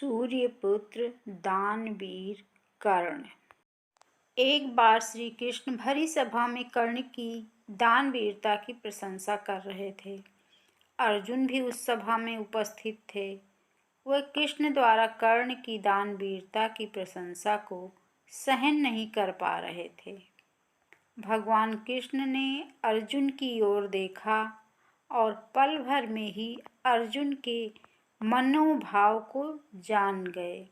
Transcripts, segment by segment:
सूर्यपुत्र दानवीर कर्ण। एक बार श्री कृष्ण भरी सभा में कर्ण की दानवीरता की प्रशंसा कर रहे थे। अर्जुन भी उस सभा में उपस्थित थे। वह कृष्ण द्वारा कर्ण की दानवीरता की प्रशंसा को सहन नहीं कर पा रहे थे। भगवान कृष्ण ने अर्जुन की ओर देखा और पल भर में ही अर्जुन के मनोभाव को जान गए।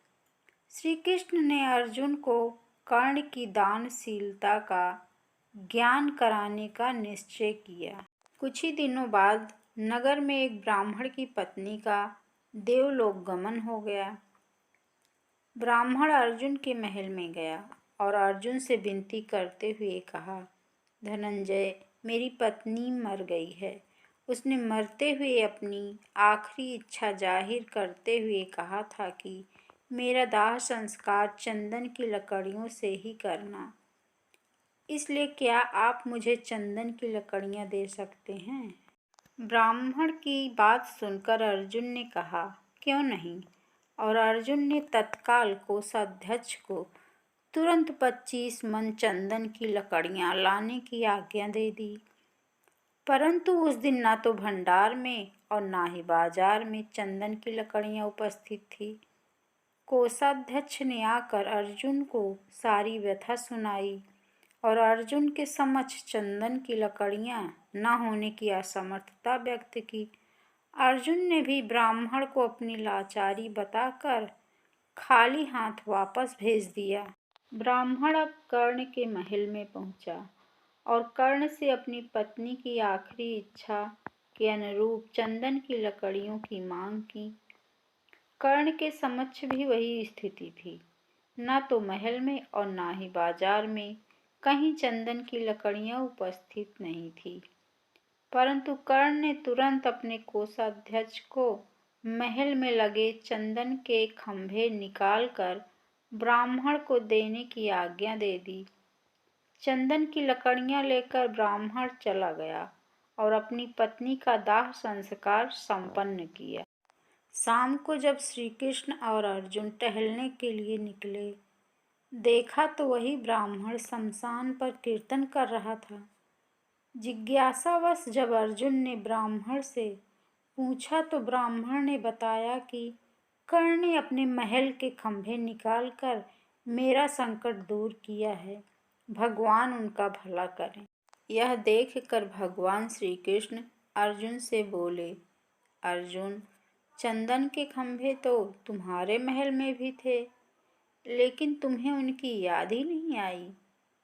श्री कृष्ण ने अर्जुन को कर्ण की दानशीलता का ज्ञान कराने का निश्चय किया। कुछ ही दिनों बाद नगर में एक ब्राह्मण की पत्नी का देवलोक गमन हो गया। ब्राह्मण अर्जुन के महल में गया और अर्जुन से विनती करते हुए कहा, धनंजय, मेरी पत्नी मर गई है। उसने मरते हुए अपनी आखिरी इच्छा जाहिर करते हुए कहा था कि मेरा दाह संस्कार चंदन की लकड़ियों से ही करना। इसलिए क्या आप मुझे चंदन की लकड़ियां दे सकते हैं? ब्राह्मण की बात सुनकर अर्जुन ने कहा, क्यों नहीं? और अर्जुन ने तत्काल कोषाध्यक्ष को तुरंत 25 मन चंदन की लकड़ियां लाने की आज्ञा दे दी। परंतु उस दिन ना तो भंडार में और ना ही बाजार में चंदन की लकड़ियां उपस्थित थी। कोषाध्यक्ष ने आकर अर्जुन को सारी व्यथा सुनाई और अर्जुन के समक्ष चंदन की लकड़ियां न होने की असमर्थता व्यक्त की। अर्जुन ने भी ब्राह्मण को अपनी लाचारी बताकर खाली हाथ वापस भेज दिया। ब्राह्मण अब कर्ण के महल में पहुंचा और कर्ण से अपनी पत्नी की आखिरी इच्छा के अनुरूप चंदन की लकड़ियों की मांग की। कर्ण के समक्ष भी वही स्थिति थी। न तो महल में और न ही बाजार में कहीं चंदन की लकड़ियां उपस्थित नहीं थी। परंतु कर्ण ने तुरंत अपने कोषाध्यक्ष को महल में लगे चंदन के खंभे निकालकर ब्राह्मण को देने की आज्ञा दे दी। चंदन की लकड़ियां लेकर ब्राह्मण चला गया और अपनी पत्नी का दाह संस्कार संपन्न किया। शाम को जब श्री कृष्ण और अर्जुन टहलने के लिए निकले, देखा तो वही ब्राह्मण शमशान पर कीर्तन कर रहा था। जिज्ञासावश जब अर्जुन ने ब्राह्मण से पूछा तो ब्राह्मण ने बताया कि कर्ण ने अपने महल के खंभे निकालकर मेरा संकट दूर किया है। भगवान उनका भला करें। यह देखकर भगवान श्री कृष्ण अर्जुन से बोले, अर्जुन, चंदन के खंभे तो तुम्हारे महल में भी थे, लेकिन तुम्हें उनकी याद ही नहीं आई।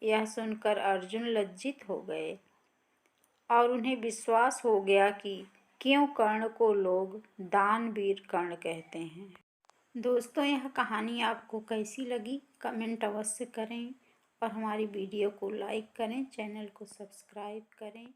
यह सुनकर अर्जुन लज्जित हो गए और उन्हें विश्वास हो गया कि क्यों कर्ण को लोग दानवीर कर्ण कहते हैं। दोस्तों, यह कहानी आपको कैसी लगी कमेंट अवश्य करें और हमारी वीडियो को लाइक करें, चैनल को सब्सक्राइब करें।